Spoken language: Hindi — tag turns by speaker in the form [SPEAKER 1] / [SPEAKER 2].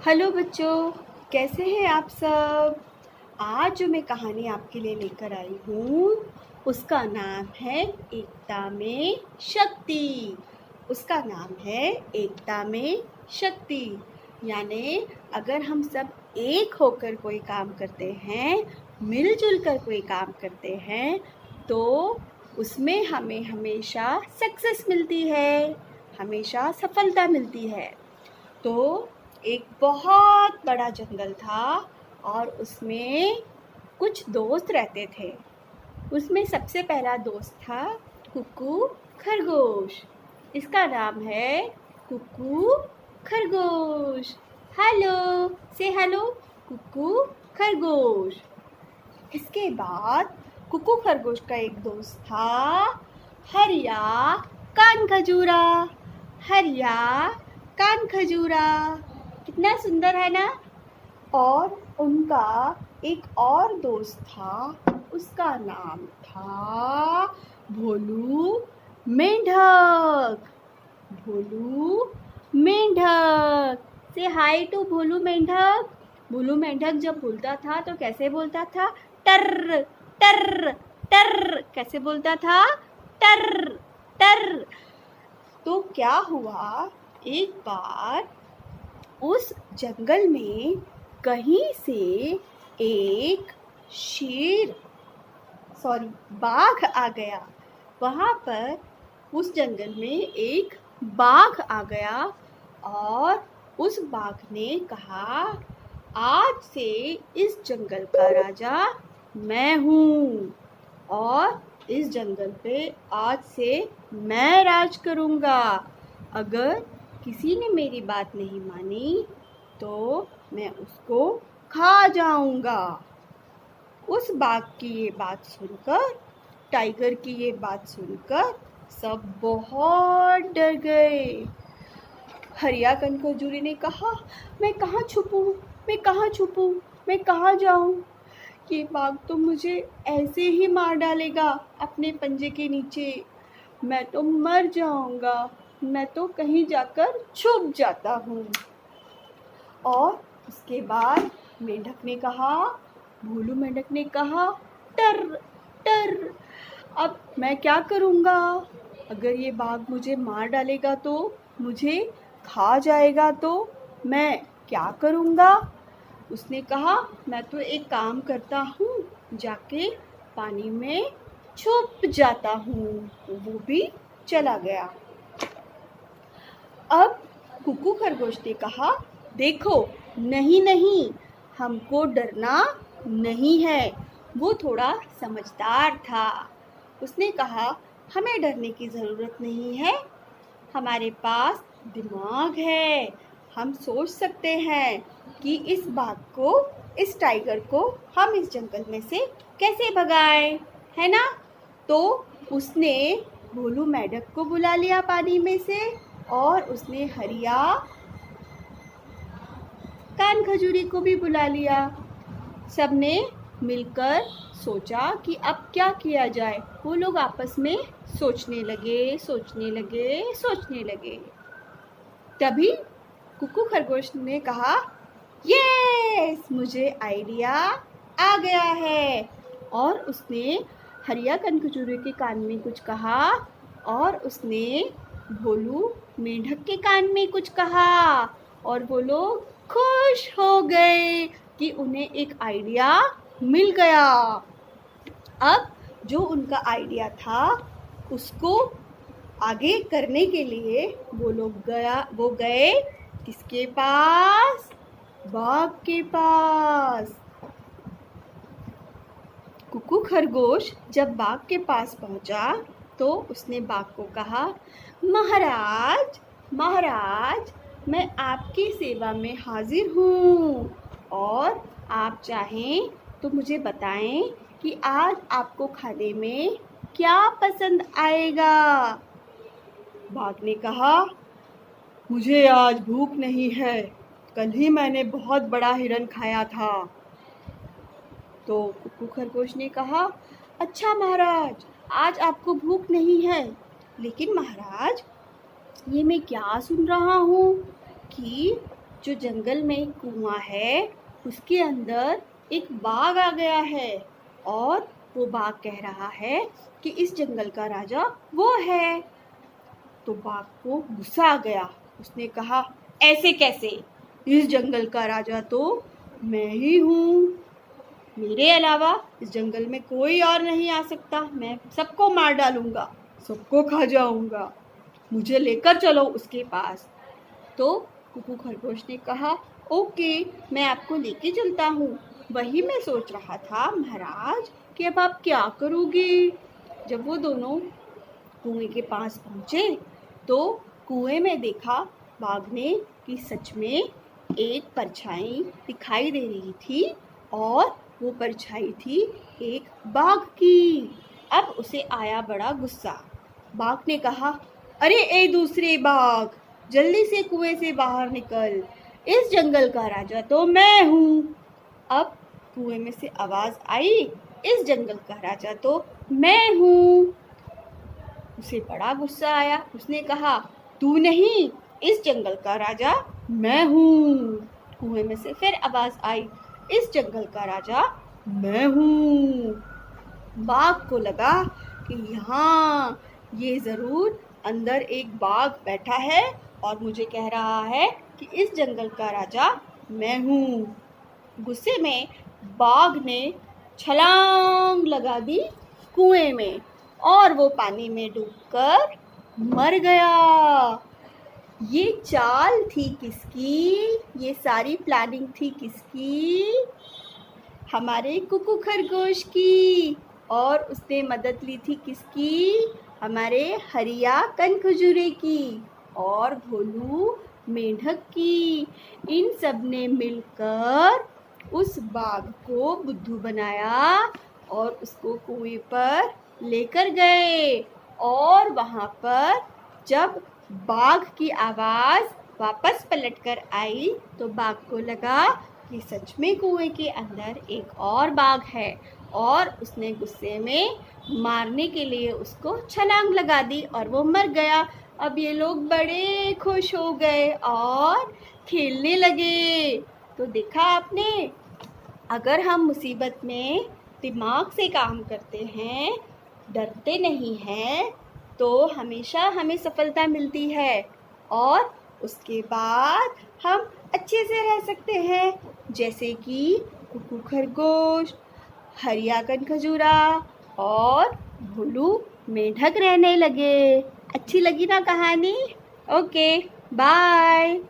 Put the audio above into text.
[SPEAKER 1] हेलो बच्चों, कैसे हैं आप सब। आज जो मैं कहानी आपके लिए लेकर आई हूँ उसका नाम है एकता में शक्ति। उसका नाम है एकता में शक्ति। यानी अगर हम सब एक होकर कोई काम करते हैं, मिलजुल कर कोई काम करते हैं, तो उसमें हमें हमेशा सक्सेस मिलती है, हमेशा सफलता मिलती है। तो एक बहुत बड़ा जंगल था और उसमें कुछ दोस्त रहते थे। उसमें सबसे पहला दोस्त था कुक्कू खरगोश। इसका नाम है कुक्कू खरगोश। हेलो, से हेलो कुक्कू खरगोश। इसके बाद कुक्कू खरगोश का एक दोस्त था हरिया कान खजूरा। हरिया कान खजूरा, कितना सुंदर है ना। और उनका एक और दोस्त था, उसका नाम था भोलू मेंढक। भोलू मेंढक, से हाय टू भोलू मेंढक। भोलू मेंढक जब बोलता था तो कैसे बोलता था? टर टर टर। कैसे बोलता था? टर टर। तो क्या हुआ, एक बार उस जंगल में कहीं से एक शेर सॉरी बाघ आ गया। वहाँ पर उस जंगल में एक बाघ आ गया और उस बाघ ने कहा, आज से इस जंगल का राजा मैं हूँ और इस जंगल पे आज से मैं राज करूँगा। अगर किसी ने मेरी बात नहीं मानी तो मैं उसको खा जाऊँगा। उस बाघ की ये बात सुनकर, टाइगर की ये बात सुनकर सब बहुत डर गए। हरिया कनखजूरी ने कहा, मैं कहाँ छुपूं, मैं कहाँ छुपूं, मैं कहाँ जाऊँ। ये बाघ तो मुझे ऐसे ही मार डालेगा अपने पंजे के नीचे। मैं तो मर जाऊँगा, मैं तो कहीं जाकर छुप जाता हूँ। और उसके बाद मेंढक ने कहा, भोलू मेंढक ने कहा, टर टर, अब मैं क्या करूँगा? अगर ये बाघ मुझे मार डालेगा तो, मुझे खा जाएगा तो मैं क्या करूँगा? उसने कहा, मैं तो एक काम करता हूँ, जाके पानी में छुप जाता हूँ। वो भी चला गया। अब कुक्कू खरगोश ने कहा, देखो, नहीं नहीं, हमको डरना नहीं है। वो थोड़ा समझदार था। उसने कहा, हमें डरने की ज़रूरत नहीं है, हमारे पास दिमाग है। हम सोच सकते हैं कि इस बाघ को, इस टाइगर को हम इस जंगल में से कैसे भगाएं, है ना। तो उसने भोलू मेंढक को बुला लिया पानी में से और उसने हरिया कान खजूरी को भी बुला लिया। सबने मिलकर सोचा कि अब क्या किया जाए। वो लोग आपस में सोचने लगे, सोचने लगे, सोचने लगे। तभी कुक्कू खरगोश ने कहा, यस, मुझे आइडिया आ गया है। और उसने हरिया कनखजूरी के कान में कुछ कहा और उसने भोलू मेंढक के कान में कुछ कहा और वो लोग खुश हो गए कि उन्हें एक आइडिया मिल गया। अब जो उनका आइडिया था उसको आगे करने के लिए वो गए किसके पास? बाघ के पास। कुक्कू खरगोश जब बाघ के पास पहुंचा तो उसने बाघ को कहा, महाराज, महाराज, मैं आपकी सेवा में हाजिर हूँ और आप चाहें तो मुझे बताएं कि आज आपको खाने में क्या पसंद आएगा। बाघ ने कहा, मुझे आज भूख नहीं है, कल ही मैंने बहुत बड़ा हिरन खाया था। तो कुक्कू खरगोश ने कहा, अच्छा महाराज, आज आपको भूख नहीं है, लेकिन महाराज, ये मैं क्या सुन रहा हूँ कि जो जंगल में एक कुआं है उसके अंदर एक बाघ आ गया है और वो बाघ कह रहा है कि इस जंगल का राजा वो है। तो बाघ को गुस्सा आ गया। उसने कहा, ऐसे कैसे? इस जंगल का राजा तो मैं ही हूँ। मेरे अलावा इस जंगल में कोई और नहीं आ सकता। मैं सबको मार डालूंगा, सबको खा जाऊंगा। मुझे लेकर चलो उसके पास। तो कुकू खरगोश ने कहा, ओके, मैं आपको लेके चलता हूँ। वही मैं सोच रहा था महाराज कि अब आप क्या करोगे। जब वो दोनों कुएं के पास पहुँचे तो कुएं में देखा बाघ ने कि सच में एक परछाई दिखाई दे रही थी और वो परछाई थी एक बाघ की। अब उसे आया बड़ा गुस्सा। बाघ ने कहा, अरे ए दूसरे बाघ, जल्दी से कुएं से बाहर निकल। इस जंगल का राजा तो मैं हूँ। अब कुएं में से आवाज आई, इस जंगल का राजा तो मैं हूँ। उसे बड़ा गुस्सा आया। उसने कहा, तू नहीं, इस जंगल का राजा मैं हूँ। कुएं में से फिर आवाज आई, इस जंगल का राजा मैं हूँ। बाघ को लगा कि यहाँ ये जरूर अंदर एक बाघ बैठा है और मुझे कह रहा है कि इस जंगल का राजा मैं हूँ। गुस्से में बाघ ने छलांग लगा दी कुएं में और वो पानी में डूबकर मर गया। ये चाल थी किसकी? ये सारी प्लानिंग थी किसकी? हमारे कुकू खरगोश की। और उसने मदद ली थी किसकी? हमारे हरिया कनखजूरे की और भोलू मेंढक की। इन सब ने मिलकर उस बाघ को बुद्धू बनाया और उसको कुएं पर लेकर गए। और वहाँ पर जब बाघ की आवाज़ वापस पलटकर आई तो बाघ को लगा कि सच में कुएं के अंदर एक और बाघ है और उसने गुस्से में मारने के लिए उसको छलांग लगा दी और वो मर गया। अब ये लोग बड़े खुश हो गए और खेलने लगे। तो देखा आपने, अगर हम मुसीबत में दिमाग से काम करते हैं, डरते नहीं हैं, तो हमेशा हमें सफलता मिलती है और उसके बाद हम अच्छे से रह सकते हैं। जैसे कि कुकू खरगोश, हरिया कनखजूरा और भोलू मेंढक रहने लगे। अच्छी लगी ना कहानी? Okay, bye.